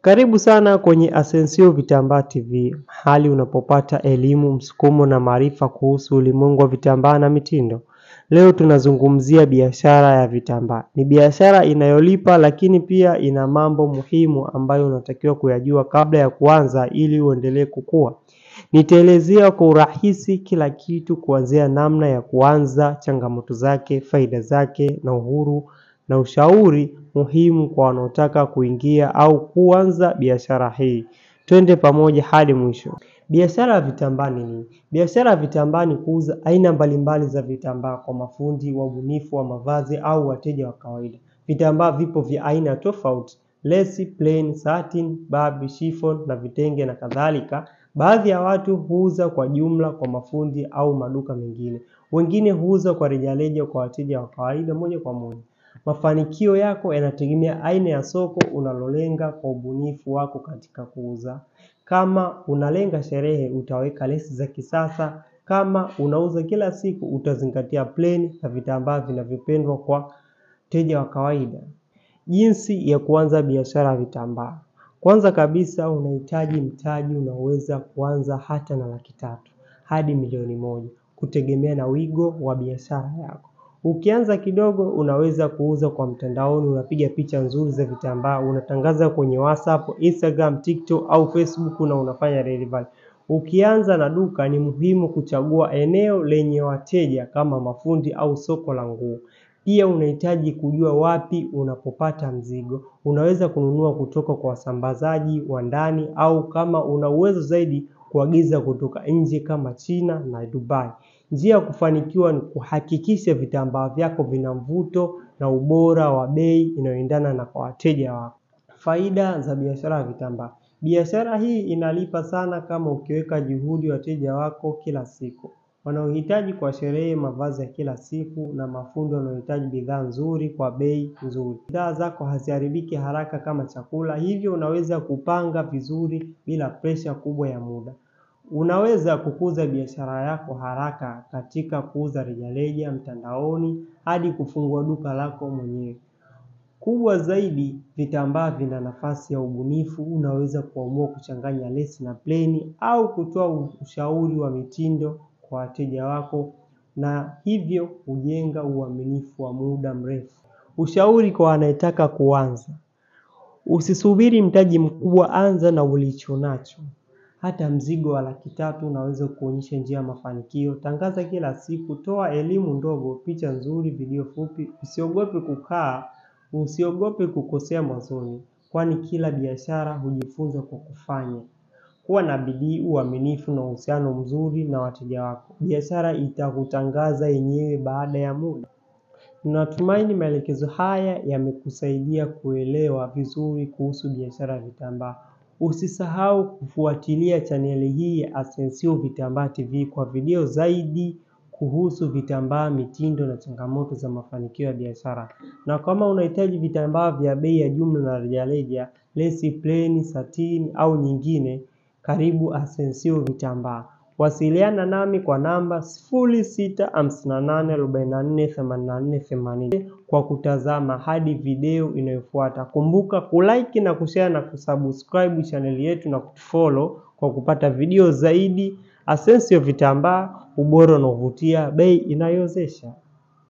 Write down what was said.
Karibu sana kwenye Asensio Vitambaa TV, mahali unapopata elimu, msukumo na maarifa kuhusu ulimwengu wa vitambaa na mitindo. Leo tunazungumzia biashara ya vitambaa. Ni biashara inayolipa lakini pia ina mambo muhimu ambayo unatakiwa kuyajua kabla ya kuanza ili uendelee kukua. Nitaelezea kwa urahisi kila kitu kuanzia namna ya kuanza, changamoto zake, faida zake na uhuru na ushauri muhimu kwa wanaotaka kuingia au kuanza biashara hii. Twende pamoja hadi mwisho. Biashara ya vitambaa ni nini? Biashara ya vitambaa ni kuuza aina mbalimbali za vitambaa kwa mafundi, wabunifu wa mavazi au wateja wa kawaida. Vitambaa vipo vya aina tofauti: lace, plain, satin, baby, chiffon na vitenge na kadhalika. Baadhi ya watu huuza kwa jumla kwa mafundi au maduka mengine. Wengine huuza kwa rejareja kwa wateja wa kawaida moja kwa moja. Mafanikio yako yanategemea aina ya soko unalolenga kwa ubunifu wako katika kuuza. Kama unalenga sherehe, utaweka lace za kisasa. Kama unauza kila siku, utazingatia plain na vitambaa vinavyopendwa kwa wateja wa kawaida. Jinsi ya kuanza biashara ya vitambaa. Kwanza kabisa unahitaji mtaji unaoweza kuanza hata na Rp300,000 hadi Rp1,000,000 kutegemea na wigo wa biashara yako. Ukianza kidogo unaweza kuuza kwa mtandaoni, unapiga picha nzuri za vitambaa, unatangaza kwenye WhatsApp, Instagram, TikTok au Facebook na unafanya delivery. Ukianza na duka ni muhimu kuchagua eneo lenye wateja kama mafundi au soko la nguo. Pia unahitaji kujua wapi unapopata mzigo. Unaweza kununua kutoka kwa wasambazaji wa ndani au kama una uwezo zaidi kuagiza kutoka nje kama China na Dubai. Njia ya kufanikiwa ni kuhakikisha vitambaa vyako vina mvuto na ubora wa bei inayoendana na kwa wateja wako. Faida za biashara ya vitambaa. Biashara hii inalipa sana kama ukiweka juhudi wateja wako kila siku. Wanaohitaji kwa sherehe, mavazi ya kila siku na mafundi wanaohitaji bidhaa nzuri kwa bei nzuri. Bidhaa zako haziharibiki haraka kama chakula, hivyo unaweza kupanga vizuri bila presha kubwa ya muda. Unaweza kukuza biashara yako haraka katika kuuza rejareja mtandaoni hadi kufungua duka lako mwenyewe. Kubwa zaidi, vitambaa vina nafasi ya ubunifu. Unaweza kuamua kuchanganya lace na plain au kutoa ushauri wa mitindo kwa wateja wako na hivyo kujenga uaminifu wa muda mrefu. Ushauri kwa anayetaka kuanza: usisubiri mtaji mkubwa, anza na ulicho nacho. Hata mzigo wa Rp300,000 unaweza kuonyesha njia ya mafanikio. Tangaza kila siku, toa elimu ndogo, picha nzuri, video fupi. Usiogope kukosea mwanzoni, kwani kila biashara hujifunza kwa kufanya. Kuwa na bidii, uaminifu na uhusiano mzuri na wateja wako. Biashara itakutangaza yenyewe baada ya muda. Natumaini maelekezo haya yamekusaidia kuelewa vizuri kuhusu biashara ya vitambaa. Usisahau kufuatilia chaneli hii ya Asensio Vitambaa TV kwa video zaidi kuhusu vitambaa, mitindo na changamoto za mafanikio ya biashara. Na kama unahitaji vitambaa vya bei ya jumla na rejareja, lace, plain, satin au nyingine, karibu Asensio Vitambaa. Wasiliana nami kwa namba 0658448480 kwa kutazama hadi video inayofuata. Kumbuka kulike na kushare na kusubscribe channel yetu na kufollow kwa kupata video zaidi. Asensio Vitambaa, ubora unaovutia, bei inayowezesha.